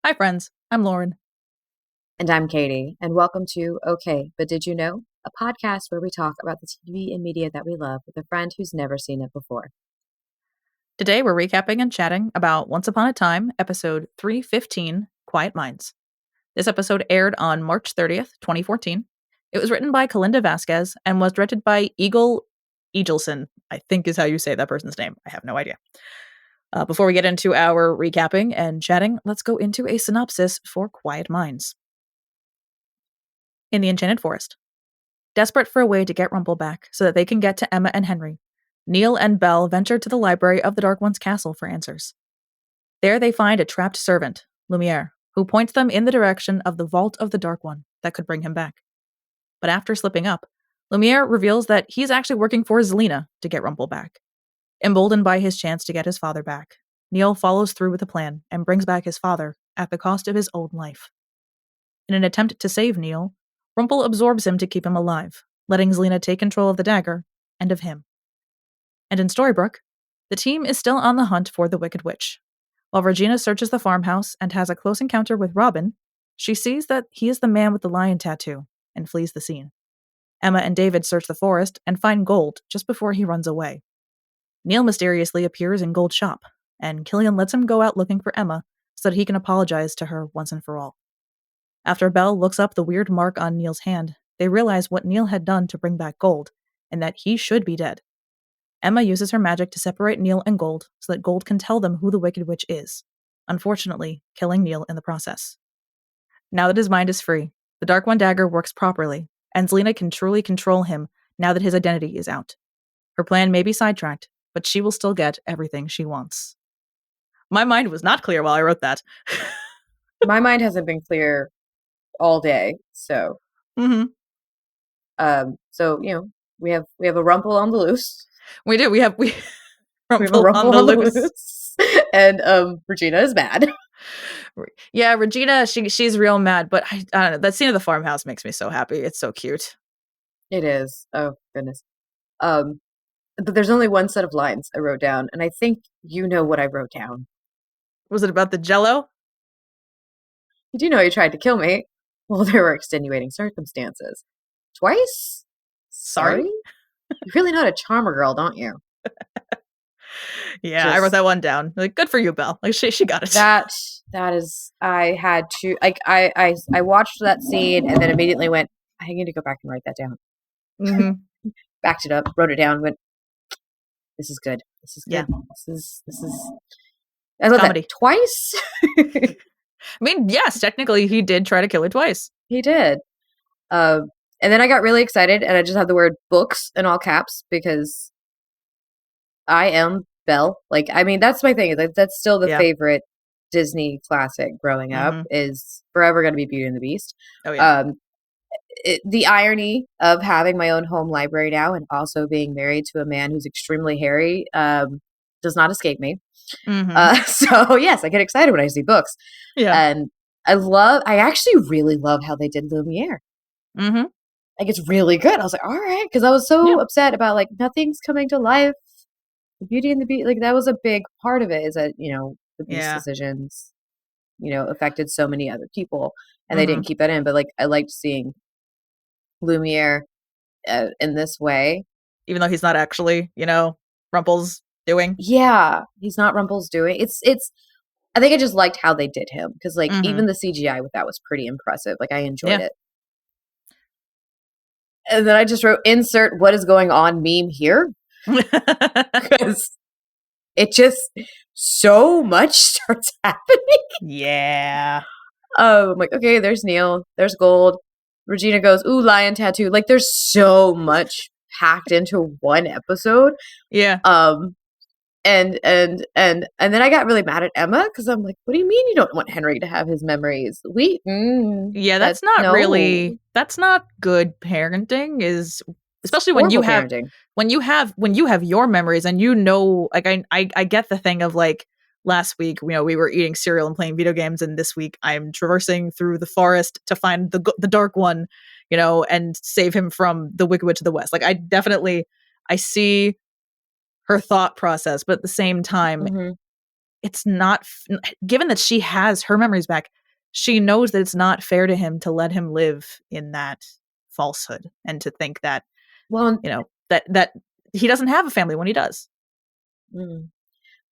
Hi, friends. I'm Lauren. And I'm Katie, and welcome to Okay, But Did You Know? A podcast where we talk about the TV and media that we love with a friend who's never seen it before. Today, we're recapping and chatting about Once Upon a Time, episode 315, Quiet Minds. This episode aired on March 30th, 2014. It was written by Kalinda Vasquez and was directed by Eagle Eagleson, I think is how you say that person's name. I have no idea. Before we get into our recapping and chatting, let's go into a synopsis for Quiet Minds. In the Enchanted Forest. Desperate for a way to get Rumple back so that they can get to Emma and Henry, Neil and Belle venture to the library of the Dark One's castle for answers. There they find a trapped servant, Lumiere, who points them in the direction of the vault of the Dark One that could bring him back. But after slipping up, Lumiere reveals that he's actually working for Zelina to get Rumple back. Emboldened by his chance to get his father back, Neil follows through with the plan and brings back his father at the cost of his own life. In an attempt to save Neil, Rumple absorbs him to keep him alive, letting Zelina take control of the dagger and of him. And in Storybrooke, the team is still on the hunt for the Wicked Witch. While Regina searches the farmhouse and has a close encounter with Robin, she sees that he is the man with the lion tattoo and flees the scene. Emma and David search the forest and find Gold just before he runs away. Neil mysteriously appears in Gold's shop, and Killian lets him go out looking for Emma so that he can apologize to her once and for all. After Belle looks up the weird mark on Neil's hand, they realize what Neil had done to bring back Gold, and that he should be dead. Emma uses her magic to separate Neil and Gold so that Gold can tell them who the Wicked Witch is, unfortunately killing Neil in the process. Now that his mind is free, the Dark One dagger works properly, and Zelina can truly control him now that his identity is out. Her plan may be sidetracked, but she will still get everything she wants. My mind was not clear while I wrote that. My mind hasn't been clear all day, so Mm-hmm. we have a Rumple on the loose. We do. We have We have a Rumple on Rumple the on the loose. loose, and Regina is mad. Yeah, Regina, she's real mad, but I don't know. That scene of the farmhouse makes me so happy. It's so cute. It is. Oh goodness. Um, but there's only one set of lines I wrote down, and I think you know what I wrote down. Was it about the Jello? You do know he tried to kill me. Well, there were extenuating circumstances. Twice? Sorry? Sorry? You really know how to charm a girl, don't you? Yeah, I wrote Just that one down. Like, good for you, Belle. Like, she got it. that is I had to like I watched that scene and then immediately went, I need to go back and write that down. Mm-hmm. Backed it up, wrote it down, went, this is good. This is Yeah, good. This is I love that comedy. twice. I mean, yes, technically he did try to kill her twice. He did. Uh, and then I got really excited and I just had the word books in all caps because I am Belle. Like, I mean, that's my thing. That's still the Yeah. favorite Disney classic growing up Mm-hmm. is forever going to be Beauty and the Beast. Oh, yeah. Um, the irony of having my own home library now and also being married to a man who's extremely hairy does not escape me. Mm-hmm. So yes, I get excited when I see books, Yeah. and I actually really love how they did Lumiere. Mm-hmm. Like it's really good. I was like, all right, because I was Yeah. so upset about like nothing's coming to life. Beauty and the Beast, like that was a big part of it. Is that the Beast's Yeah. decisions, affected so many other people, and they Mm-hmm. didn't keep that in. But like, I liked seeing Lumiere in this way. Even though he's not actually, Rumple's doing. Yeah, he's not Rumple's doing. It's. I think I just liked how they did him because like Mm-hmm. even the CGI with that was pretty impressive. Like I enjoyed Yeah. it. And then I just wrote insert what is going on meme here because it just so much starts happening. Yeah. I'm like, okay, there's Neil, there's Gold. Regina goes, ooh, lion tattoo. Like there's so much packed into one episode. Yeah. Um and then I got really mad at Emma because I'm like, what do you mean you don't want Henry to have his memories? Yeah, That no. that's not good parenting is It's especially when you horrible have parenting. your memories and like I get the thing of like last week, we were eating cereal and playing video games and this week I'm traversing through the forest to find the dark one, and save him from the Wicked Witch of the West. Like I see her thought process, but at the same time Mm-hmm. it's not, given that she has her memories back, she knows that it's not fair to him to let him live in that falsehood and to think that, Well, that he doesn't have a family when he does. mm.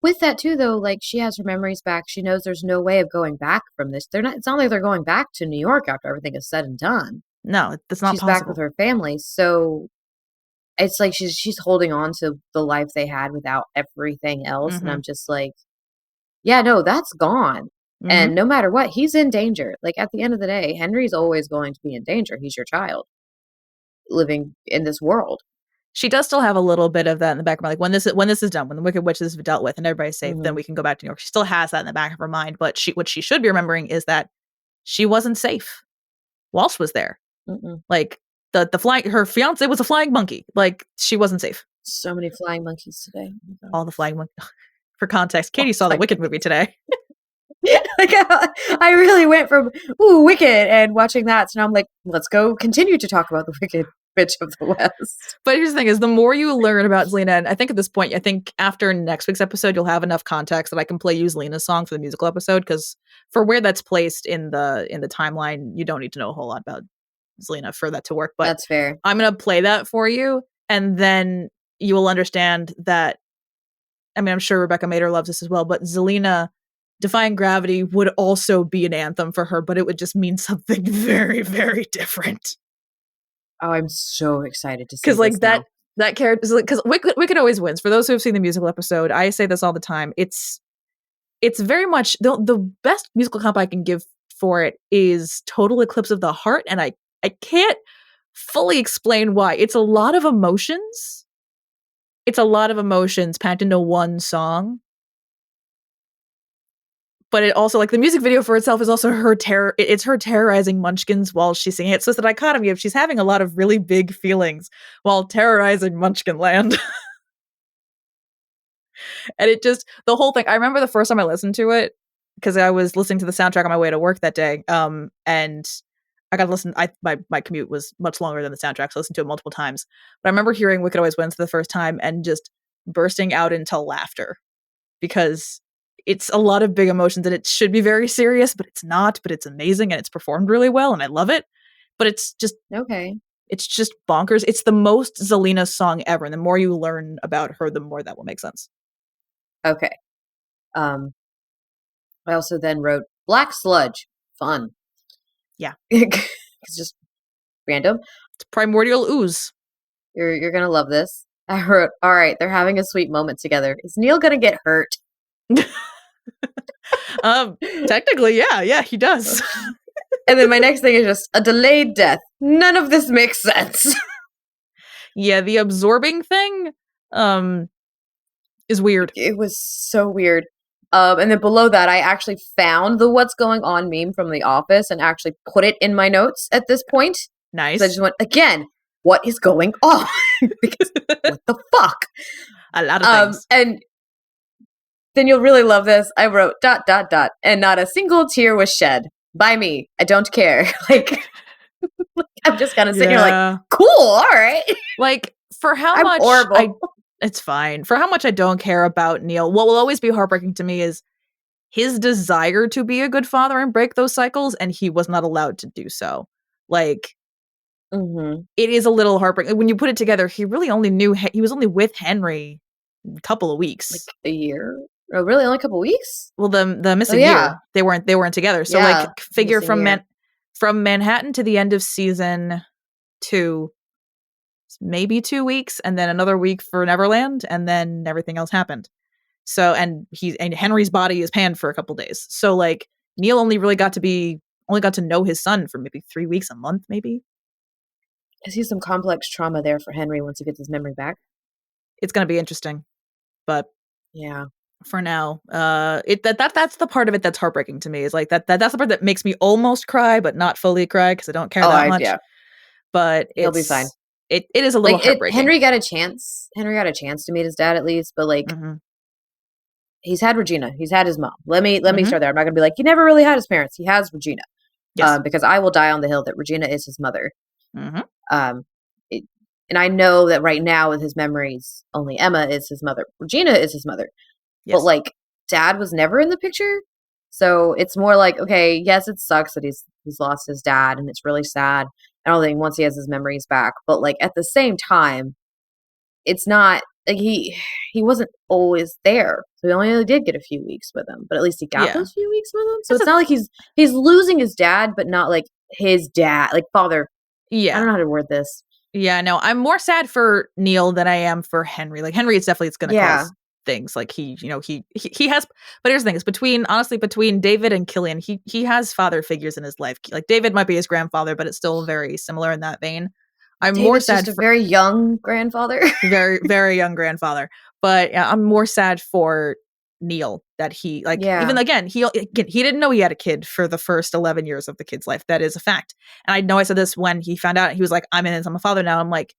With that too, though, like she has her memories back. She knows there's no way of going back from this. They're not. It's not like they're going back to New York after everything is said and done. No, that's not She's back with possible. her family, so it's like she's holding on to the life they had without everything else. And Mm-hmm. I'm just like, yeah, no, that's gone. Mm-hmm. And no matter what, he's in danger. Like at the end of the day, Henry's always going to be in danger. He's your child living in this world. She does still have a little bit of that in the back of her mind. Like when this is done, when the Wicked Witch is dealt with and everybody's safe, then Mm-hmm. we can go back to New York. She still has that in the back of her mind. But what she should be remembering is that she wasn't safe. Walsh was there. Mm-mm. Like the flying, her fiance was a flying monkey. Like she wasn't safe. So many flying monkeys today. Oh All the flying monkey. For context, oh Katie saw the my Wicked movie today. like I really went from Wicked and watching that, so now I'm like, let's go continue to talk about the Wicked Witch of the West. But here's the thing: is the more you learn about Zelina, and I think at this point, I think after next week's episode, you'll have enough context that I can play you Zelina's song for the musical episode. Because for where that's placed in the timeline, you don't need to know a whole lot about Zelina for that to work. But That's fair. I'm gonna play that for you, and then you will understand that. I mean, I'm sure Rebecca Mader loves this as well, but Zelina Defying Gravity would also be an anthem for her, but it would just mean something very, very different. Oh, I'm so excited to see Because this like now. that character, because Wicked always wins. For those who have seen the musical episode, I say this all the time. It's very much the best musical comp I can give for it is Total Eclipse of the Heart, and I can't fully explain why. It's a lot of emotions. It's a lot of emotions packed into one song. But it also, like, the music video for itself is also her it's her terrorizing munchkins while she's singing it. So it's the dichotomy of she's having a lot of really big feelings while terrorizing Munchkin Land. And it just, the whole thing, I remember the first time I listened to it, because I was listening to the soundtrack on my way to work that day. And I got to listen, my commute was much longer than the soundtrack, so I listened to it multiple times. But I remember hearing Wicked Always Wins for the first time and just bursting out into laughter, because it's a lot of big emotions and it should be very serious, but it's not, but it's amazing and it's performed really well and I love it. But it's just bonkers. It's the most Zelina song ever. And the more you learn about her, the more that will make sense. Okay. I also then wrote Black Sludge. Fun. Yeah. It's just random. It's primordial ooze. You're gonna love this. I wrote, all right, they're having a sweet moment together. Is Neil gonna get hurt? Technically, yeah, he does. And then my next thing is just a delayed death. None of this makes sense. Yeah, the absorbing thing is weird. It was so weird. And then below that, I actually found the what's going on meme from The Office and actually put it in my notes at this point. Nice. So I just went, again, what is going on? Because what the fuck? A lot of things. And then you'll really love this. I wrote ... and not a single tear was shed by me. I don't care. Like, I'm just kind of sitting here like, cool, all right. Like, for how I'm much horrible. it's fine. For how much I don't care about Neil, what will always be heartbreaking to me is his desire to be a good father and break those cycles, and he was not allowed to do so. Like, It is a little heartbreaking. When you put it together, he really only he was only with Henry a couple of weeks. Like a year? Oh, really? Only a couple weeks? Well, the missing year. They weren't together. So like figure from Manhattan to the end of season 2, maybe 2 weeks, and then another week for Neverland, and then everything else happened. So and Henry's body is panned for a couple days. So like Neil only got to know his son for maybe 3 weeks, a month, maybe. I see some complex trauma there for Henry once he gets his memory back. It's going to be interesting, but yeah. For now, that's the part of it that's heartbreaking to me. Is like that's the part that makes me almost cry, but not fully cry because I don't care that much. Yeah. But he'll be fine. It is a little heartbreaking. Henry got a chance. Henry got a chance to meet his dad at least, but like he's had Regina. He's had his mom. Let me start there. I'm not gonna be like he never really had his parents. He has Regina. Yes. Because I will die on the hill that Regina is his mother. And I know that right now with his memories, only Emma is his mother. Regina is his mother. Yes. But like dad was never in the picture. So it's more like, okay, yes, it sucks that he's lost his dad, and it's really sad. I don't think once he has his memories back, but like at the same time, it's not like he wasn't always there. So he only did get a few weeks with him, but at least he got those few weeks with him. So it's not like he's losing his dad, but not like his dad, like father. Yeah. I don't know how to word this. Yeah, no, I'm more sad for Neil than I am for Henry. Like Henry, it's going to cause things. Like he has. But here's the thing: is between David and Killian, he has father figures in his life. Like David might be his grandfather, but it's still very similar in that vein. I'm David's more sad just a very young grandfather, very very young grandfather. But I'm more sad for Neil that he even again he didn't know he had a kid for the first 11 years of the kid's life. That is a fact. And I know I said this when he found out. He was like, I'm a father now. I'm like,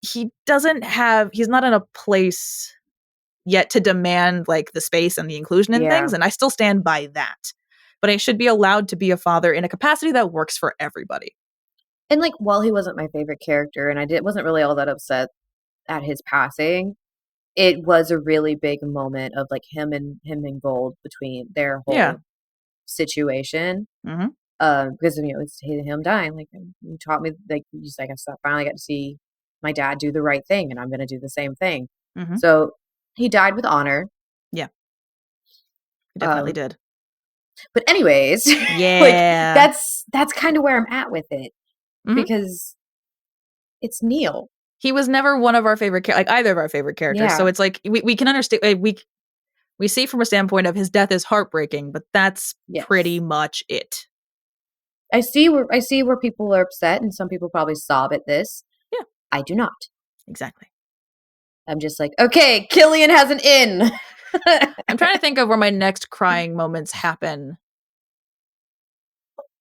he's not in a place yet to demand like the space and the inclusion and things, and I still stand by that. But I should be allowed to be a father in a capacity that works for everybody. And like, while he wasn't my favorite character, and wasn't really all that upset at his passing, it was a really big moment of like him and Gold between their whole situation. Mm-hmm. Because it's him dying. Like, you taught me, like, he's like, I finally got to see my dad do the right thing, and I'm going to do the same thing. Mm-hmm. So he died with honor. Yeah, he definitely did. But anyways, yeah, like that's kind of where I'm at with it, because it's Neil. He was never one of our favorite, like either of our favorite characters. Yeah. So it's like we can understand. We see from a standpoint of his death is heartbreaking, but that's pretty much it. I see where people are upset, and some people probably sob at this. Yeah, I do not. Exactly. I'm just like, okay, Killian has an in. I'm trying to think of where my next crying moments happen.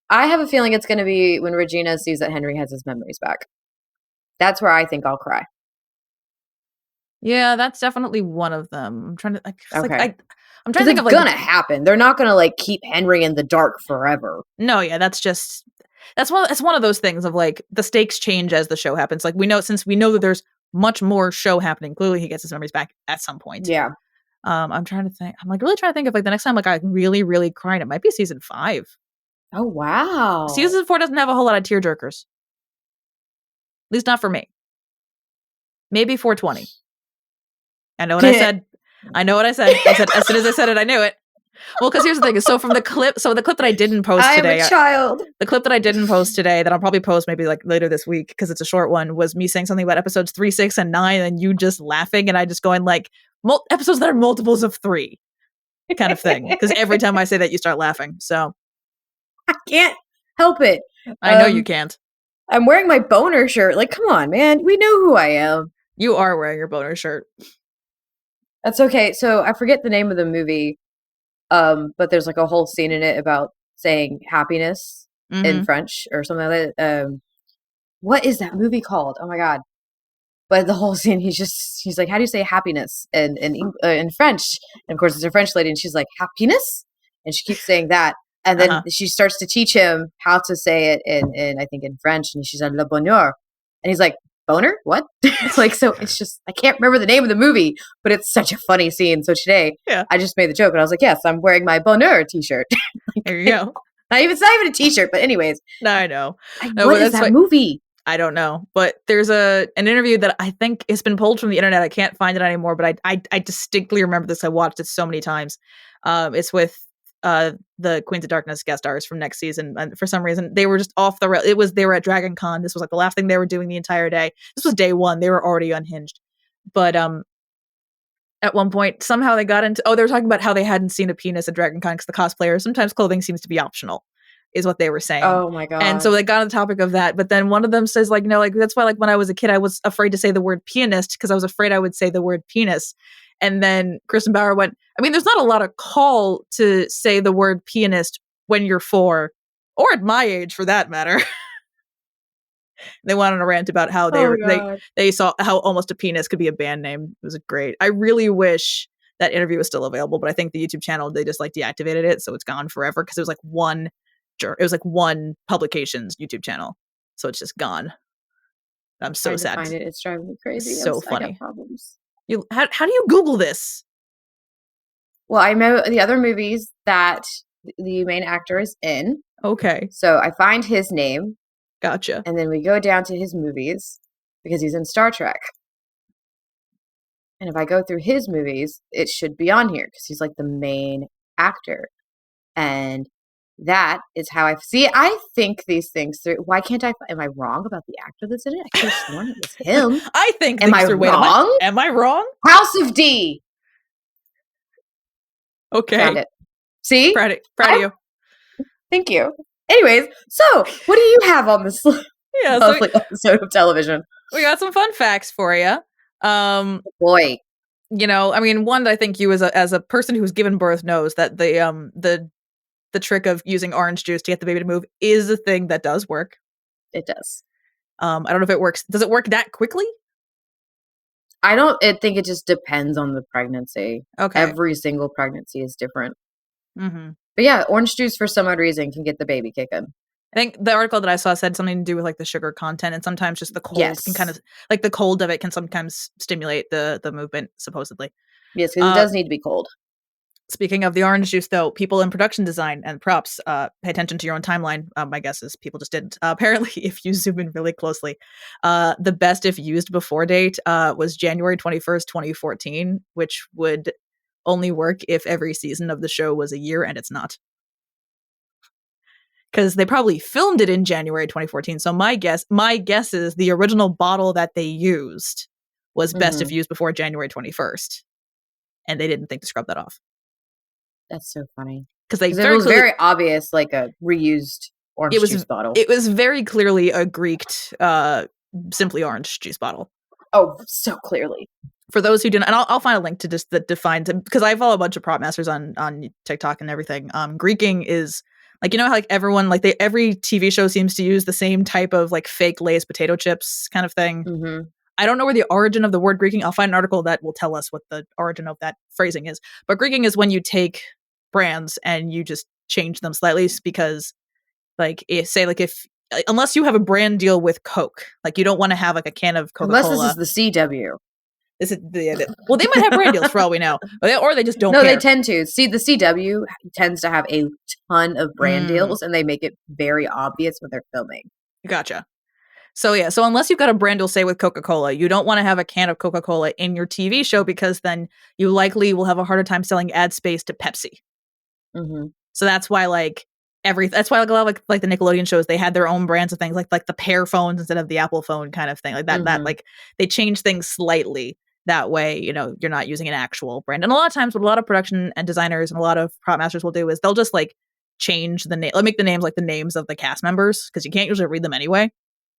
I have a feeling it's going to be when Regina sees that Henry has his memories back. That's where I think I'll cry. Yeah, that's definitely one of them. I'm trying to I'm trying to think of like, it's gonna happen. They're not gonna like keep Henry in the dark forever. No, yeah, that's one of those things of like the stakes change as the show happens. Like since we know that there's much more show happening. Clearly, he gets his memories back at some point. Yeah. I'm trying to think. I'm like really trying to think of like the next time like I really really cried. It might be season 5. Oh wow. Season 4 doesn't have a whole lot of tearjerkers. At least not for me. Maybe 420. I know what I said. I know what I said. I said as soon as I said it, I knew it. Well, because here's the thing. So the clip that I didn't post today. I'm a child. The clip that I didn't post today that I'll probably post maybe like later this week because it's a short one was me saying something about episodes 3, 6, and 9 and you just laughing and I just going like episodes that are multiples of 3 kind of thing. Because every time I say that you start laughing. So I can't help it. I know you can't. I'm wearing my boner shirt. Like, come on, man. We know who I am. You are wearing your boner shirt. That's okay. So I forget the name of the movie, but there's like a whole scene in it about saying happiness in French or something like that. What is that movie called? Oh my god! But the whole scene, he's like, how do you say happiness in French? And of course, it's a French lady, and she's like, happiness, and she keeps saying that, and then she starts to teach him how to say it in I think in French, and she's like le bonheur, and he's like, boner? What? Like, so it's just, I can't remember the name of the movie, but it's such a funny scene. So today, I just made the joke, and I was like, yes, I'm wearing my bonheur t-shirt. Like, there you go. It's not even a t-shirt, but anyways. No, I know. What is that movie? I don't know, but there's an interview that I think has been pulled from the internet. I can't find it anymore, but I distinctly remember this. I watched it so many times. It's with the Queens of Darkness guest stars from next season, and for some reason they were just off the rail. They were at Dragon Con. This was like the last thing they were doing the entire day. This was day 1. They were already unhinged, but at one point somehow they got into they were talking about how they hadn't seen a penis at Dragon Con because the cosplayers sometimes clothing seems to be optional. Is what they were saying. Oh my god! And so they got on the topic of that, but then one of them says, like, no, like that's why, like when I was a kid, I was afraid to say the word pianist because I was afraid I would say the word penis. And then Kristen Bauer went, I mean, there's not a lot of call to say the word pianist when you're 4, or at my age for that matter. They went on a rant about how they saw how almost a penis could be a band name. It was great. I really wish that interview was still available, but I think the YouTube channel they just like deactivated it, so it's gone forever because it was like one publication's YouTube channel, so it's just gone. I'm so sad. To find it. It's driving me crazy. It's so funny. I got problems. How do you Google this? Well, I know the other movies that the main actor is in. Okay. So I find his name. Gotcha. And then we go down to his movies because he's in Star Trek. And if I go through his movies, it should be on here because he's like the main actor. And that is how I see. I think these things through. Why can't I? Am I wrong about the actor that's in it? I could have sworn it was him. I think Am things I through. wrong? Wait, am I wrong? House of D. Okay. Found it. See? Proud of you. Thank you. Anyways, so what do you have on this lovely episode of television? We got some fun facts for you. Boy. You know, I mean, one that I think you as a person who's given birth knows that the trick of using orange juice to get the baby to move is a thing that does work. It does. I don't know if it works. Does it work that quickly? I think it just depends on the pregnancy. Okay. Every single pregnancy is different. Mm-hmm. But yeah, orange juice for some odd reason can get the baby kicking. I think the article that I saw said something to do with like the sugar content, and sometimes just the cold can kind of like the cold of it can sometimes stimulate the movement, supposedly. Yes, because it does need to be cold. Speaking of the orange juice, though, people in production design and props pay attention to your own timeline. My guess is people just didn't. Apparently, if you zoom in really closely, the best if used before date was January 21st, 2014, which would only work if every season of the show was a year, and it's not. Because they probably filmed it in January 2014. So my guess is the original bottle that they used was best if used before January 21st. And they didn't think to scrub that off. That's so funny. Because it was very obvious, like a reused orange juice bottle. It was very clearly a Greeked, simply orange juice bottle. Oh, so clearly. For those who didn't, and I'll find a link to just that defines it, because I follow a bunch of prop masters on TikTok and everything. Greeking is like, you know how like everyone like every TV show seems to use the same type of like fake Lay's potato chips kind of thing. Mm-hmm. I don't know where the origin of the word Greeking. I'll find an article that will tell us what the origin of that phrasing is. But Greeking is when you take brands and you just change them slightly, because like unless you have a brand deal with Coke, like you don't want to have like a can of Coca-Cola. Unless this is the CW. This is well, they might have brand deals for all we know, or they just don't. No, care. They tend to. See, the CW tends to have a ton of brand deals, and they make it very obvious when they're filming. Gotcha. So yeah, so unless you've got a brand deal, say with Coca-Cola, you don't want to have a can of Coca-Cola in your TV show, because then you likely will have a harder time selling ad space to Pepsi. Mm-hmm. So that's why that's why like a lot of like the Nickelodeon shows, they had their own brands of things like the Pear phones instead of the Apple phone kind of thing, like that. That like they change things slightly. That way, you know, you're not using an actual brand. And a lot of times what a lot of production and designers and a lot of prop masters will do is they'll just like change the name, make the names like the names of the cast members, because you can't usually read them anyway.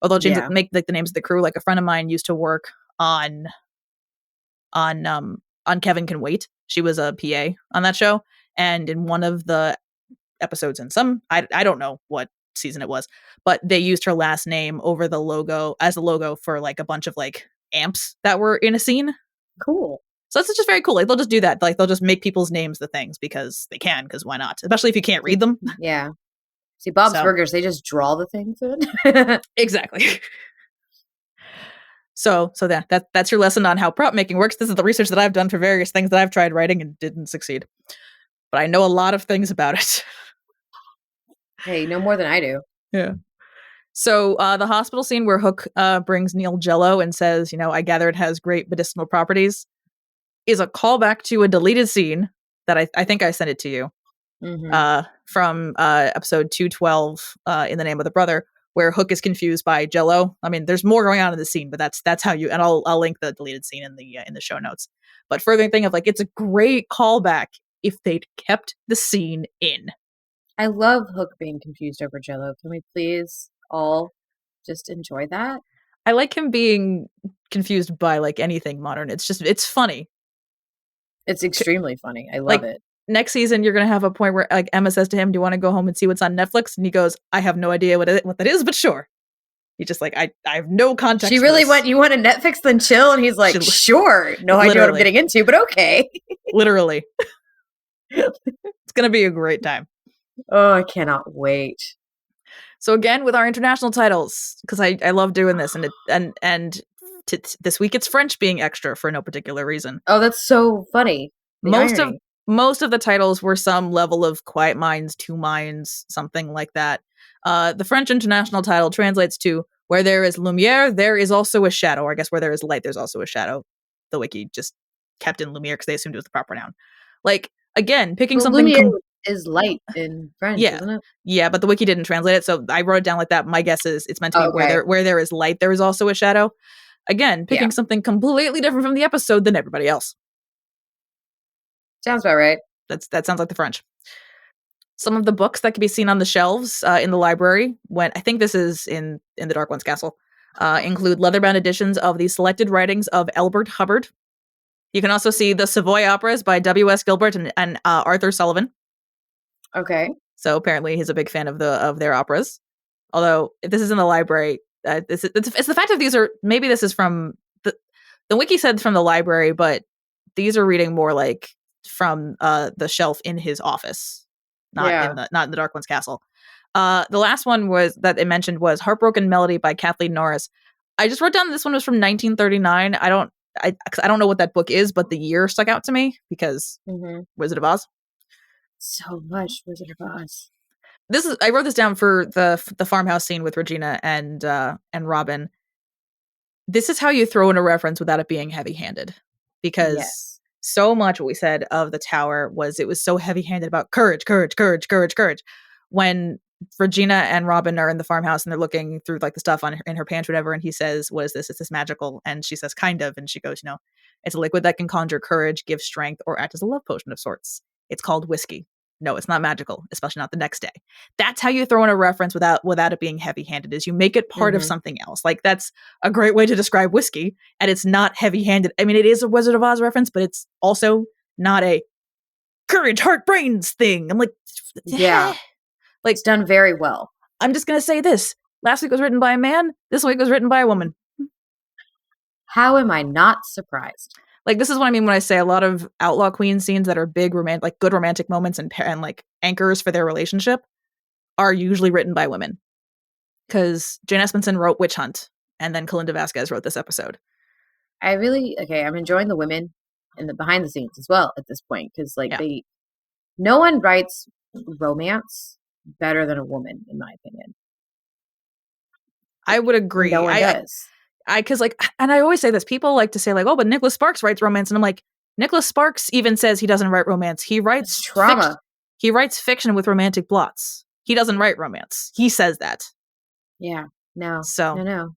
Or they'll change make like the names of the crew. Like a friend of mine used to work on Kevin Can Wait. She was a PA on that show. And in one of the episodes in some, I don't know what season it was, but they used her last name over the logo as the logo for like a bunch of like amps that were in a scene. Cool. So that's just very cool. Like they'll just do that. Like they'll just make people's names the things because they can, because why not? Especially if you can't read them. Yeah. See, Bob's Burgers, they just draw the things in. Exactly. So that's your lesson on how prop making works. This is the research that I've done for various things that I've tried writing and didn't succeed. But I know a lot of things about it. Hey, you know more than I do. Yeah. So the hospital scene where Hook brings Neil Jello and says, you know, I gather it has great medicinal properties, is a callback to a deleted scene that I think I sent it to you from episode 212 in the Name of the Brother, where Hook is confused by Jello. I mean, there's more going on in the scene, but that's how you, and I'll link the deleted scene in the show notes. But further thing of like, it's a great callback if they'd kept the scene in. I love Hook being confused over Jello. Can we please all just enjoy that? I like him being confused by like anything modern. It's funny. It's extremely funny. I love it. Next season, you're going to have a point where like Emma says to him, do you want to go home and see what's on Netflix? And he goes, I have no idea what that is, but sure. He's just like, I have no context. She really went, you want a Netflix then chill? And he's like, sure. No idea what I'm getting into, but okay. Literally. It's going to be a great time. Oh, I cannot wait. So again, with our international titles, because I love doing this, and this week it's French being extra for no particular reason. Oh, that's so funny. Most of most of the titles were some level of Quiet Minds, Two Minds, something like that. The French international title translates to "Where there is lumiere, there is also a shadow." Or I guess where there is light, there's also a shadow. The wiki just kept in lumiere because they assumed it was the proper noun. Like, again, picking Well, something... lumiere is light in French, Yeah. isn't it? Yeah, but the wiki didn't translate it, so I wrote it down like that. My guess is it's meant to be where there is light, there is also a shadow. Again, picking something completely different from the episode than everybody else. Sounds about right. That sounds like the French. Some of the books that can be seen on the shelves in the library, when I think this is in the Dark One's castle, include leather-bound editions of the selected writings of Elbert Hubbard. You can also see the Savoy operas by W.S. Gilbert and Arthur Sullivan. Okay. So apparently he's a big fan of their operas. Although if this is in the library, it's the fact that these are... Maybe this is from the wiki said from the library, but these are reading more like from the shelf in his office, not in the Dark One's castle. The last one that it mentioned was Heartbroken Melody by Kathleen Norris. I just wrote down this one was from 1939. I don't know what that book is, but the year stuck out to me because Wizard of Oz. So much Wizard of Oz. I wrote this down for the farmhouse scene with Regina and Robin. This is how you throw in a reference without it being heavy-handed, because so much what we said of the tower was it was so heavy-handed about courage. When Regina and Robin are in the farmhouse and they're looking through like the stuff in her pantry, whatever, and he says, "What is this? Is this magical?" And she says, "Kind of." And she goes, "It's a liquid that can conjure courage, give strength, or act as a love potion of sorts. It's called whiskey. No, it's not magical, especially not the next day." That's how you throw in a reference without it being heavy-handed, is you make it part of something else. Like, that's a great way to describe whiskey, and it's not heavy-handed. I mean, it is a Wizard of Oz reference, but it's also not a courage, heart, brains thing. I'm like, yeah. Like, it's done very well. I'm just going to say this. Last week was written by a man. This week was written by a woman. How am I not surprised? Like, this is what I mean when I say a lot of Outlaw Queen scenes that are big, like good romantic moments and like anchors for their relationship are usually written by women. Because Jane Espenson wrote Witch Hunt, and then Kalinda Vasquez wrote this episode. I'm enjoying the women and the behind the scenes as well at this point, because no one writes romance better than a woman, in my opinion. I would agree. No one does. Because and I always say this, people like to say like, "Oh, but Nicholas Sparks writes romance," and I'm like, Nicholas Sparks even says he doesn't write romance. He writes trauma. He writes fiction with romantic plots. He doesn't write romance. He says that. Yeah. No. So no.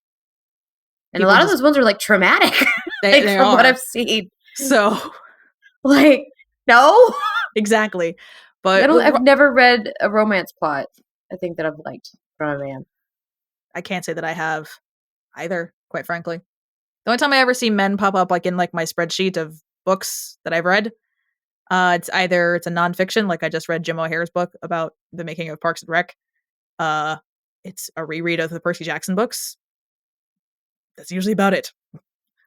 And a lot of those ones are like traumatic. They from are. What I've seen. So no. Exactly. But I've never read a romance plot, I think, that I've liked from a man. I can't say that I have either, quite frankly. The only time I ever see men pop up in my spreadsheet of books that I've read, it's a nonfiction, like I just read Jim O'Hare's book about the making of Parks and Rec. It's a reread of the Percy Jackson books. That's usually about it.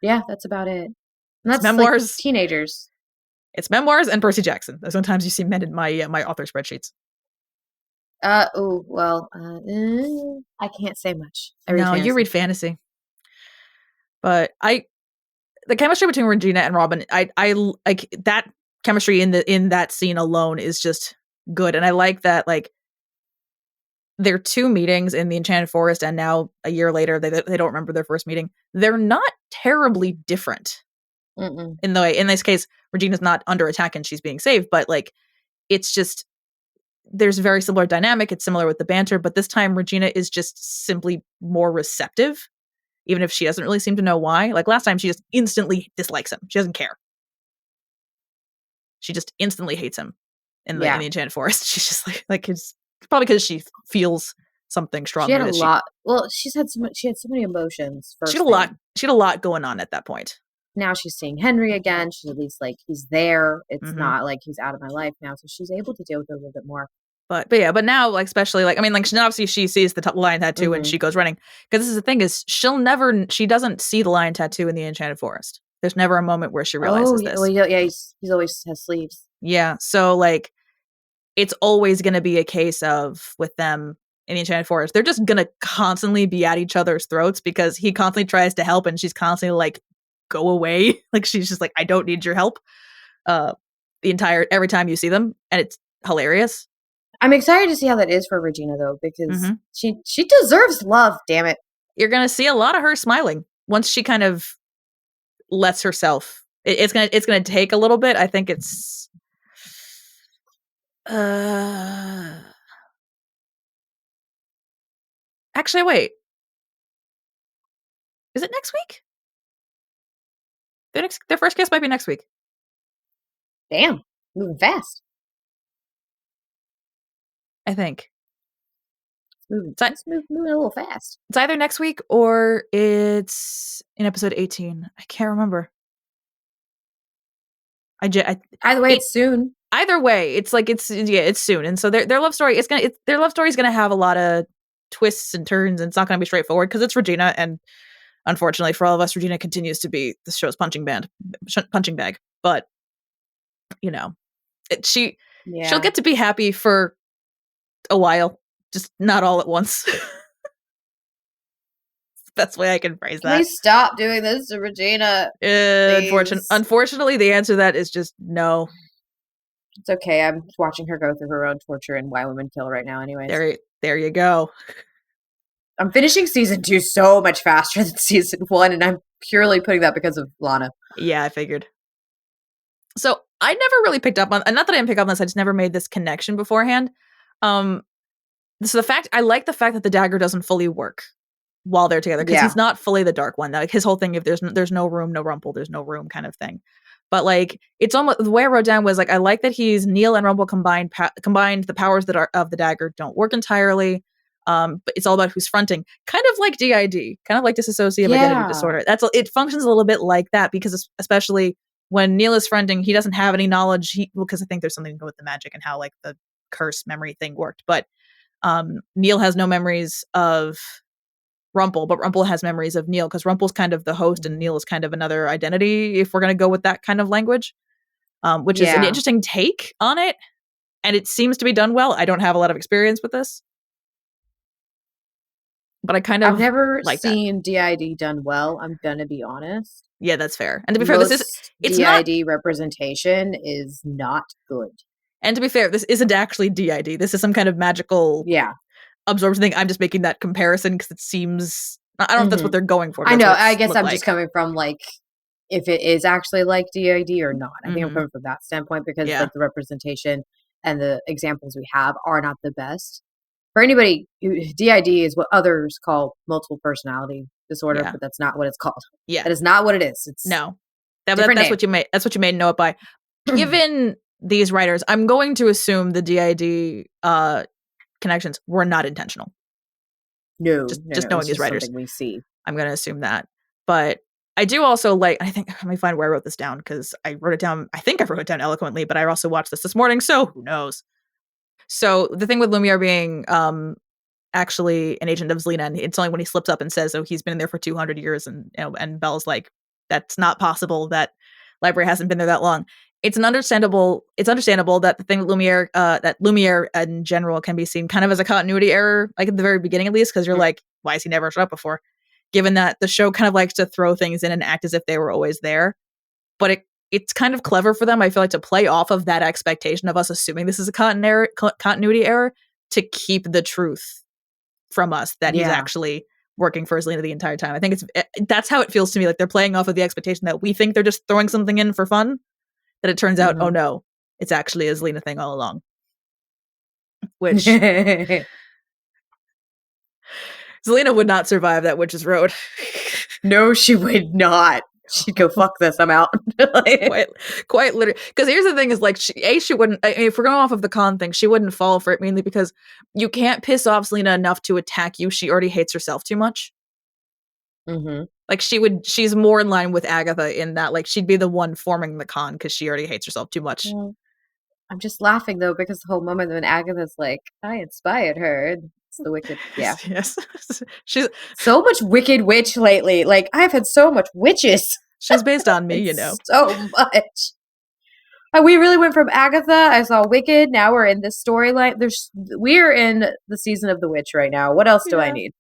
Yeah, that's about it. And that's memoirs, teenagers. It's memoirs and Percy Jackson. Sometimes you see men in my author spreadsheets. I can't say much. You read fantasy. But the chemistry between Regina and Robin, I like that chemistry in that scene alone is just good. And I like that, their two meetings in the Enchanted Forest, and now a year later, they don't remember their first meeting. They're not terribly different. Mm-mm. In this case, Regina's not under attack and she's being saved, but it's just, there's very similar dynamic. It's similar with the banter, but this time Regina is just simply more receptive, even if she doesn't really seem to know why. Like last time, she just instantly dislikes him. She doesn't care. She just instantly hates him in the Enchanted Forest. She's just like it's probably because she feels something strong. She had a lot. Well, she had so many emotions. She had a lot going on at that point. Now she's seeing Henry again. She's at least he's there. It's not like he's out of my life now, so she's able to deal with it a little bit more. But now, especially obviously she sees the lion tattoo and she goes running, because this is the thing is she doesn't see the lion tattoo in the Enchanted Forest. There's never a moment where she realizes this. Well, yeah, he's always has sleeves. Yeah, so it's always going to be a case of with them in the Enchanted Forest, they're just going to constantly be at each other's throats because he constantly tries to help and she's constantly go away. She's just I don't need your help. every time you see them, and it's hilarious. I'm excited to see how that is for Regina, though, because she deserves love, damn it. You're going to see a lot of her smiling once she kind of lets herself. It's going to take a little bit. I think it's actually, wait. Is it next week? Their first kiss might be next week. Damn, moving fast. I think. It's moving a little fast. It's either next week or it's in episode 18. I can't remember. Either way, it's soon. Either way, it's soon, and so their love story is gonna have a lot of twists and turns, and it's not gonna be straightforward because it's Regina, and unfortunately for all of us, Regina continues to be the show's punching bag. But she'll get to be happy for a while, just not all at once. Best way I can phrase that. Please stop doing this to Regina. Unfortunately, the answer to that is just no. It's okay. I'm watching her go through her own torture and Why Women Kill right now anyways. There you go. I'm finishing season 2 so much faster than season 1, and I'm purely putting that because of Lana. Yeah, I figured. So I never really picked up on, not that I didn't pick up on this, I just never made this connection beforehand. So I like the fact that the dagger doesn't fully work while they're together, because he's not fully the dark one. Like his whole thing, if there's no room, no Rumple, there's no room kind of thing. But like, it's almost, the way I wrote down was like, I like that Neil and Rumple combined the powers that are of the dagger don't work entirely. But it's all about who's fronting, kind of like DID, kind of like dissociative identity disorder. It functions a little bit like that, because especially when Neil is fronting, he doesn't have any knowledge. Because I think there's something to do with the magic and how like the curse memory thing worked. But Neil has no memories of Rumple, but Rumple has memories of Neil, because Rumple's kind of the host and Neil is kind of another identity, if we're going to go with that kind of language, which is an interesting take on it. And it seems to be done well. I don't have a lot of experience with this, but I've never seen DID done well. I'm going to be honest. Yeah, that's fair. And to be fair, it's DID representation is not good. And to be fair, this isn't actually DID. This is some kind of magical absorption thing. I'm just making that comparison because it seems, I don't know if that's what they're going for. I know. I guess I'm just coming from like, if it is actually like DID or not. I think I'm coming from that standpoint, because like the representation and the examples we have are not the best. For anybody, DID is what others call multiple personality disorder, but that's not what it's called. Yeah, that is not what it is. It's that's what you made. That's what you made know it by. Given these writers, I'm going to assume the DID connections were not intentional. No, just knowing these writers, we see. I'm going to assume that. But I do also like. I think, let me find where I wrote this down, because I wrote it down. I think I wrote it down eloquently, but I also watched this morning, so who knows. So the thing with Lumiere being actually an agent of Zelena, and it's only when he slips up and says, "Oh, he's been in there for 200 years," and Belle's like, "That's not possible. That library hasn't been there that long." It's understandable that the thing with Lumiere, that Lumiere in general can be seen kind of as a continuity error, like at the very beginning at least, because you're like, why has he never showed up before? Given that the show kind of likes to throw things in and act as if they were always there, but it's kind of clever for them, I feel like, to play off of that expectation of us assuming this is a continuity error to keep the truth from us that he's actually working for Zelena the entire time. I think that's how it feels to me. Like they're playing off of the expectation that we think they're just throwing something in for fun, that it turns out, oh no, it's actually a Zelena thing all along. Which Zelena would not survive that witch's road. No, she would not. She'd go, fuck this, I'm out. quite literally. Because here's the thing is, like, she wouldn't, if we're going off of the con thing, she wouldn't fall for it, mainly because you can't piss off Zelena enough to attack you. She already hates herself too much. Like, she's more in line with Agatha in that, like, she'd be the one forming the con because she already hates herself too much. I'm just laughing, though, because the whole moment when Agatha's like, I inspired her. It's the wicked, Yes. She's so much wicked witch lately. Like, I've had so much witches. She's based on me, So much. We really went from Agatha. I saw Wicked. Now we're in this storyline. We're in the season of the witch right now. What else do I need?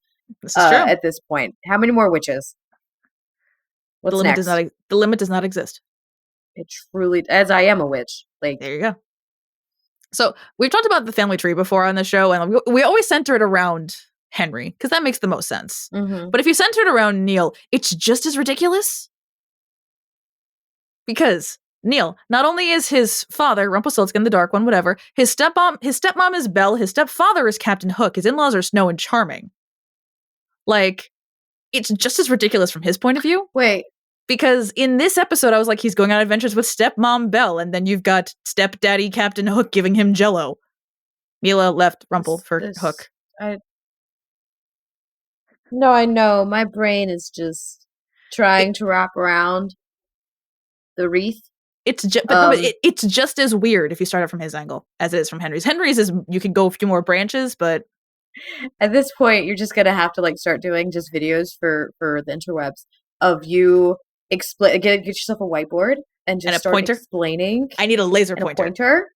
This is true. At this point, how many more witches? What's next? The limit does not exist. It truly, as I am a witch. Like, there you go. So we've talked about the family tree before on the show, and we always center it around Henry because that makes the most sense. mm-hmm. But if you center it around Neil, it's just as ridiculous. Because Neil, not only is his father, Rumpelstiltskin, the Dark One, whatever, his stepmom is Belle, his stepfather is Captain Hook, his in-laws are Snow and Charming. Like, it's just as ridiculous from his point of view. Wait. Because in this episode, I was like, he's going on adventures with stepmom Belle, and then you've got stepdaddy Captain Hook giving him Jello. Mila left Rumpel for Hook. No, I know. My brain is just trying to wrap around the wreath. It's just as weird if you start it from his angle as it is from Henry's. Henry's is you can go a few more branches, but at this point, you're just gonna have to like start doing just videos for the interwebs of you explain. Get yourself a whiteboard and just start explaining. I need a laser pointer.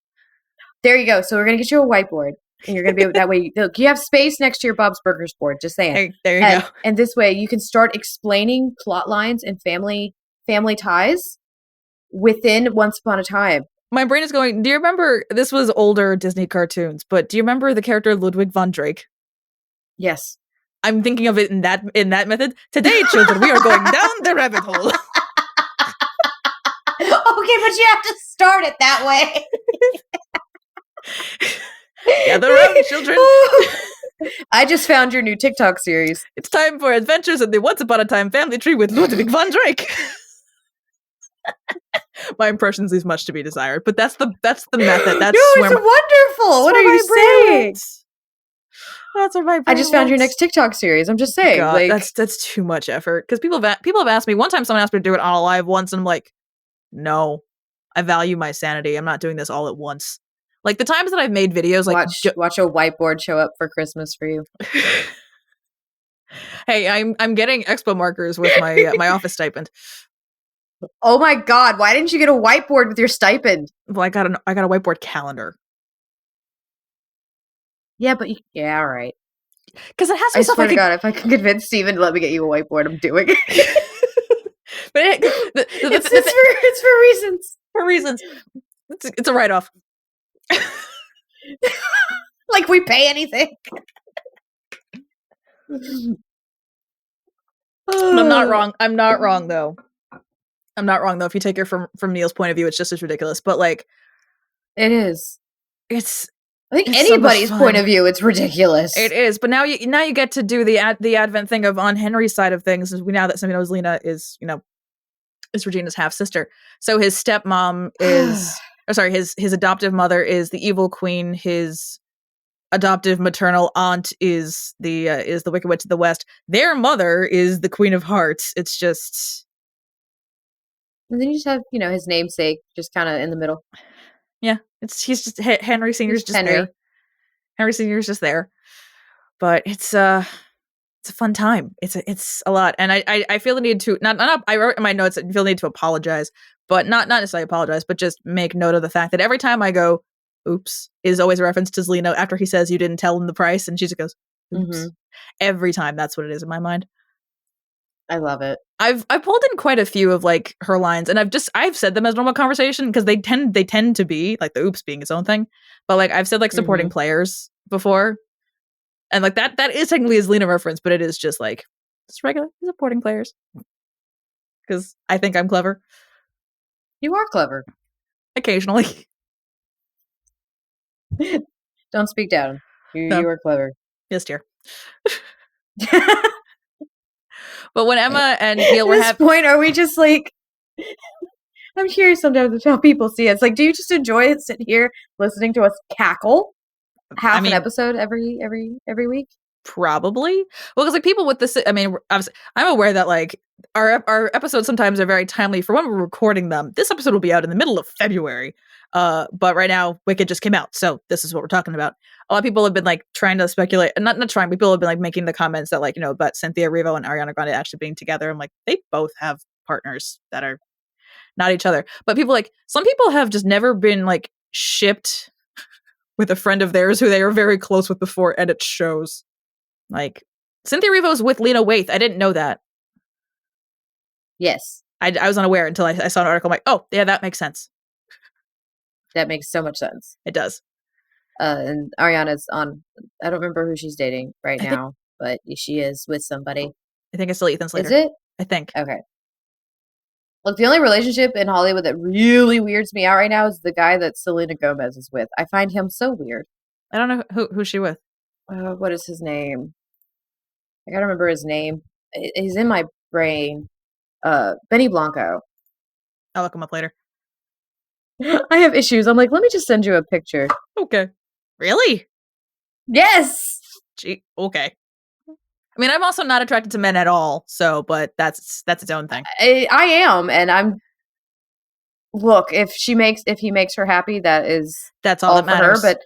There you go. So we're gonna get you a whiteboard, and you're gonna be able that way. You have space next to your Bob's Burgers board. Just saying. Hey, there you go. And this way, you can start explaining plot lines and family ties within Once Upon a Time. My brain is going, do you remember, this was older Disney cartoons, but do you remember the character Ludwig von Drake? Yes. I'm thinking of it in that method. Today, children, we are going down the rabbit hole. Okay, but you have to start it that way. Gather around, children. I just found your new TikTok series. It's time for adventures in the Once Upon a Time family tree with Ludwig von Drake. My impressions leave much to be desired, but that's the method. That's no, it's wonderful. What are you saying? That's what my I just found your next TikTok series. I'm just saying, God, like that's too much effort. Because people have asked me. One time, someone asked me to do it all live once, and I'm like, no, I value my sanity. I'm not doing this all at once. Like the times that I've made videos, like watch a whiteboard show up for Christmas for you. Hey, I'm getting expo markers with my my office stipend. Oh my God! Why didn't you get a whiteboard with your stipend? Well, I got a whiteboard calendar. Yeah, but all right. Because it has to be I swear to God, if I can convince Steven to let me get you a whiteboard, I'm doing it. But it's for reasons. For reasons. It's a write-off. Like we pay anything. I'm not wrong. I'm not wrong though. If you take it from Neil's point of view, it's just as ridiculous. But like, it is. I think it's anybody's point of view, it's ridiculous. It is. But now you get to do the advent thing of on Henry's side of things. Now that somebody knows Lena is Regina's half sister. So his stepmom is, his adoptive mother is the evil queen. His adoptive maternal aunt is the Wicked Witch of the West. Their mother is the Queen of Hearts. It's just. And then you just have, his namesake just kind of in the middle. Yeah, he's just Henry Senior's just there. Henry Senior's just there, but it's a fun time. It's a lot, and I feel the need to not. I wrote in my notes that I feel the need to apologize, but not necessarily apologize, but just make note of the fact that every time I go, "Oops," is always a reference to Zelina after he says you didn't tell him the price, and she just goes, "Oops." Mm-hmm. Every time, that's what it is in my mind. I love it. I've pulled in quite a few of like her lines, and I've said them as normal conversation because they tend to be like the oops being its own thing, but like I've said like supporting players before, and like that is technically a Zelina reference, but it is just like just regular supporting players because I think I'm clever. You are clever. Occasionally. Don't speak down. You are clever. Yes, dear. But when Emma and Neil were at this point, are we just like? I'm curious sometimes of how people see it. It's like, do you just enjoy it, sit here listening to us cackle an episode every week? Probably. Well, because like people with this, I mean, I'm aware that like our episodes sometimes are very timely for when we're recording them. This episode will be out in the middle of February. But right now, Wicked just came out, so this is what we're talking about. A lot of people have been like trying to speculate, not trying. People have been like making the comments that like about Cynthia Erivo and Ariana Grande actually being together. I'm like, they both have partners that are not each other. But some people have just never been like shipped with a friend of theirs who they are very close with before, and it shows. Like Cynthia Erivo's with Lena Waithe. I didn't know that. Yes, I was unaware until I saw an article. I'm like, oh yeah, that makes sense. That makes so much sense. It does. And Ariana's on, I don't remember who she's dating right now, but she is with somebody. I think it's still Ethan Slater. Is it? I think. Okay. Look, the only relationship in Hollywood that really weirds me out right now is the guy that Selena Gomez is with. I find him so weird. I don't know who's she with. What is his name? I gotta remember his name. He's in my brain. Benny Blanco. I'll look him up later. I have issues. I'm like, let me just send you a picture. Okay. Really? Yes. Gee, okay. I mean, I'm also not attracted to men at all, so, but that's its own thing. I am, and I'm. Look, if he makes her happy, that's all that matters. For her. But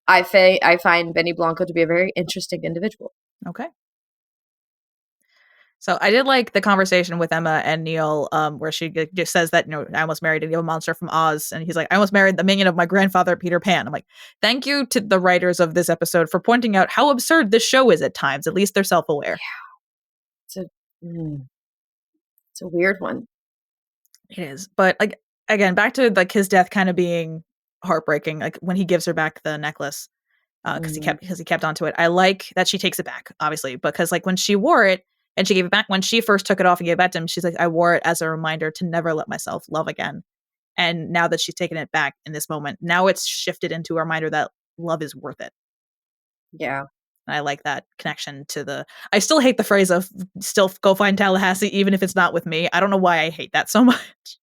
I find Benny Blanco to be a very interesting individual. Okay. So I did like the conversation with Emma and Neil, where she just says that, I almost married a Neil monster from Oz. And he's like, I almost married the minion of my grandfather, Peter Pan. I'm like, thank you to the writers of this episode for pointing out how absurd this show is at times. At least they're self-aware. Yeah. It's a weird one. It is. But like, again, back to like his death kind of being heartbreaking, like when he gives her back the necklace, because he kept onto it. I like that she takes it back, obviously, because like when she wore it, and she gave it back when she first took it off and gave it back to him. She's like, I wore it as a reminder to never let myself love again. And now that she's taken it back in this moment, now it's shifted into a reminder that love is worth it. Yeah. And I like that connection to I still hate the phrase of still go find Tallahassee, even if it's not with me. I don't know why I hate that so much.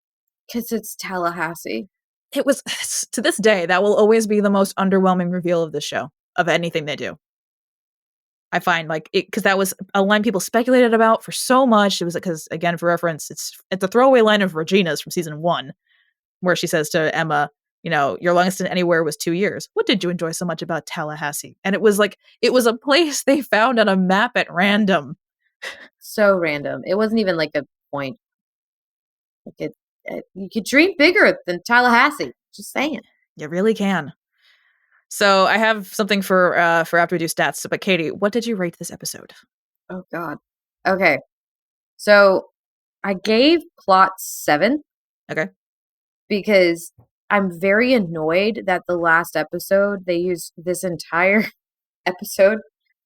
Because it's Tallahassee. It was, to this day, that will always be the most underwhelming reveal of the show, of anything they do. I find like it, because that was a line people speculated about for so much. It was because, again, for reference, it's a throwaway line of Regina's from season 1, where she says to Emma, your longest anywhere was 2 years. What did you enjoy so much about Tallahassee? And it was like, it was a place they found on a map at random. So random. It wasn't even like a point. Like you could dream bigger than Tallahassee. Just saying. You really can. So I have something for after we do stats. But Katie, what did you rate this episode? Oh God. Okay. So I gave plot 7. Okay. Because I'm very annoyed that the last episode they used this entire episode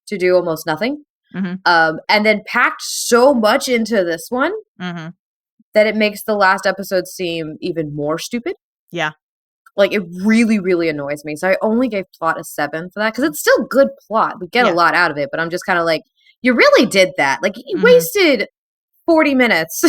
to do almost nothing, and then packed so much into this one that it makes the last episode seem even more stupid. Yeah. Like, it really, really annoys me. So I only gave plot a 7 for that, because it's still good plot. We get a lot out of it, but I'm just kind of like, you really did that. Like, you wasted 40 minutes.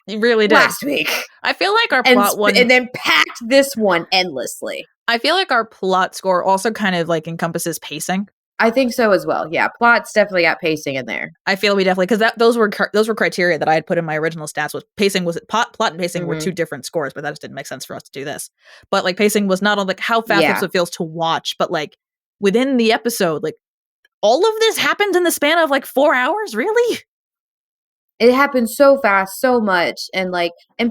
You really did. Last week. I feel like our plot one... And then packed this one endlessly. I feel like our plot score also kind of, like, encompasses pacing. I think so as well. Yeah, plot's definitely got pacing in there. I feel we definitely, because those were criteria that I had put in my original stats. Was pacing plot and pacing were 2 different scores, but that just didn't make sense for us to do this. But like pacing was not on like how fast it feels to watch, but like within the episode, like all of this happened in the span of like 4 hours. Really, it happened so fast, so much, and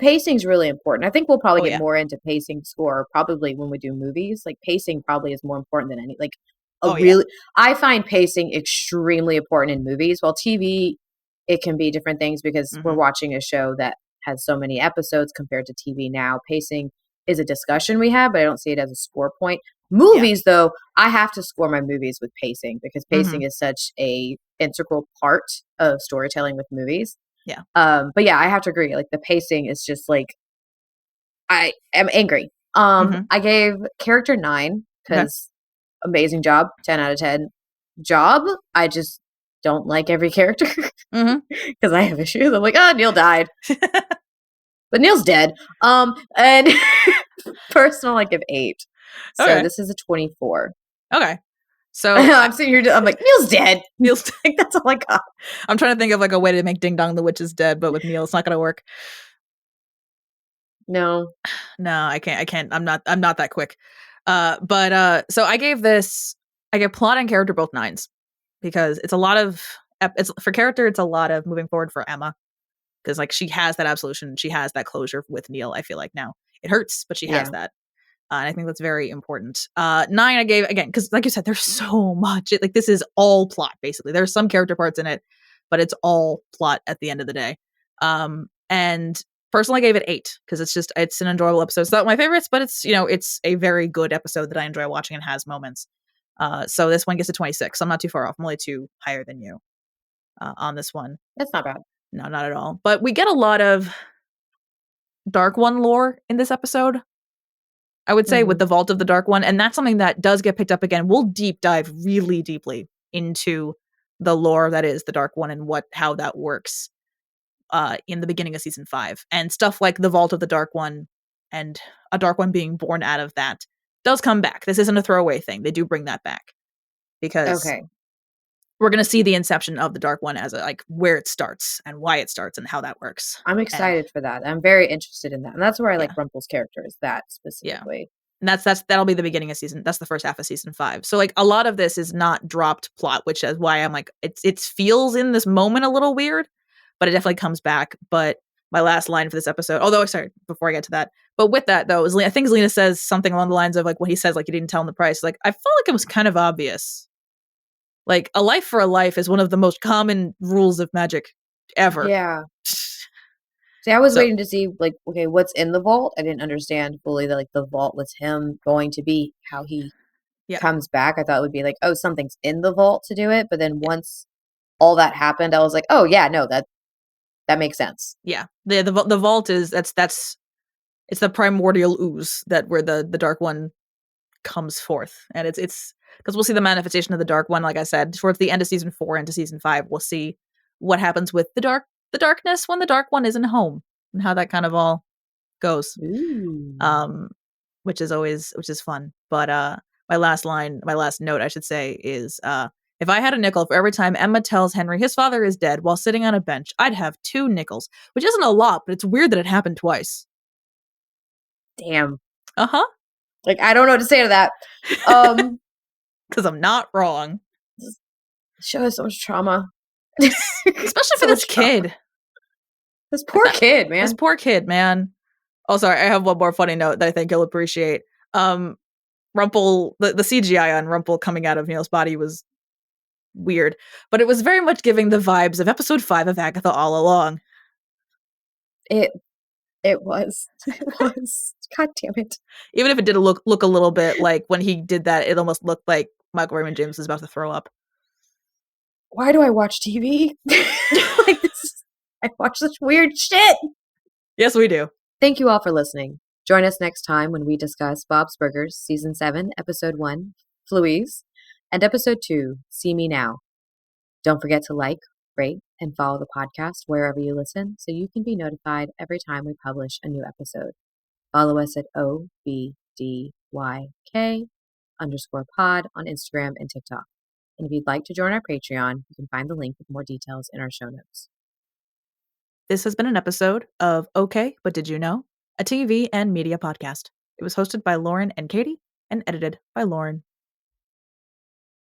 pacing's really important. I think we'll probably get more into pacing score probably when we do movies. Like pacing probably is more important than any I find pacing extremely important in movies. While TV, it can be different things because we're watching a show that has so many episodes compared to TV now. Pacing is a discussion we have, but I don't see it as a score point. Movies, though, I have to score my movies with pacing because pacing is such a integral part of storytelling with movies. Yeah. But yeah, I have to agree. Like the pacing is just like, I am angry. I gave character 9 because amazing job, 10 out of 10. Job, I just don't like every character because I have issues. I'm like, Neil died. But Neil's dead. And personal, I give 8. So this is a 24. Okay. So I'm sitting here, I'm like, Neil's dead. Neil's dead. That's all I got. I'm trying to think of like a way to make Ding Dong the Witch is dead, but with Neil, it's not going to work. No, I can't. I'm not that quick. So I gave plot and character both 9s because it's a lot of, for character, it's a lot of moving forward for Emma because like she has that absolution. She has that closure with Neil. I feel like now it hurts, but she has that. And I think that's very important. 9 I gave, again, because like you said, there's so much. This is all plot, basically. There's some character parts in it, but it's all plot at the end of the day. And personally gave it 8 because it's an enjoyable episode. It's not my favorites, but it's a very good episode that I enjoy watching and has moments. So this one gets a 26. So I'm not too far off. I'm only 2 higher than you on this one. That's not bad. No, not at all. But we get a lot of Dark One lore in this episode, I would say, with the Vault of the Dark One. And that's something that does get picked up again. We'll deep dive really deeply into the lore that is the Dark One and how that works in the beginning of season 5. And stuff like the Vault of the Dark One and a Dark One being born out of that does come back. This isn't a throwaway thing. They do bring that back because we're going to see the inception of the Dark One as where it starts and why it starts and how that works. I'm excited for that. I'm very interested in that. And that's where I like Rumple's character, is that specifically. Yeah. And that'll be the beginning of that's the first half of season 5. So like a lot of this is not dropped plot, which is why I'm like, it feels in this moment a little weird, but it definitely comes back. But my last line for this episode, sorry, before I get to that, but with that though, I think Zelena says something along the lines of like when he says like you didn't tell him the price, like I felt like it was kind of obvious. Like a life for a life is one of the most common rules of magic ever. Yeah. See, I was waiting to see like, okay, what's in the vault? I didn't understand fully that like the vault was him going to be how he comes back. I thought it would be like, oh, something's in the vault to do it. But then once all that happened, I was like, oh yeah, no, that makes sense. Yeah. The vault is it's the primordial ooze where the Dark One comes forth. And it's because we'll see the manifestation of the Dark One, like I said, towards the end of season 4 into season 5. We'll see what happens with the darkness when the Dark One isn't home and how that kind of all goes. Ooh. Which is fun. But my last note, I should say, is if I had a nickel for every time Emma tells Henry his father is dead while sitting on a bench, I'd have 2 nickels, which isn't a lot, but it's weird that it happened twice. Damn. Uh-huh. Like, I don't know what to say to that. Because I'm not wrong. The show has so much trauma. Especially for this kid. This poor kid, man. This poor kid, man. Oh, sorry, I have one more funny note that I think you'll appreciate. Rumple, the CGI on Rumple coming out of Neil's body was weird, but it was very much giving the vibes of episode 5 of Agatha all along. It was. God damn it. Even if it did look a little bit like when he did that, it almost looked like Michael Raymond James was about to throw up. Why do I watch TV? Like this, I watch such weird shit. Yes, we do. Thank you all for listening. Join us next time when we discuss Bob's Burgers, Season 7, Episode 1, Fluise, and Episode 2, See Me Now. Don't forget to like, rate, and follow the podcast wherever you listen so you can be notified every time we publish a new episode. Follow us at OBDYK_pod on Instagram and TikTok. And if you'd like to join our Patreon, you can find the link with more details in our show notes. This has been an episode of Okay, But Did You Know? A TV and media podcast. It was hosted by Lauren and Katie and edited by Lauren.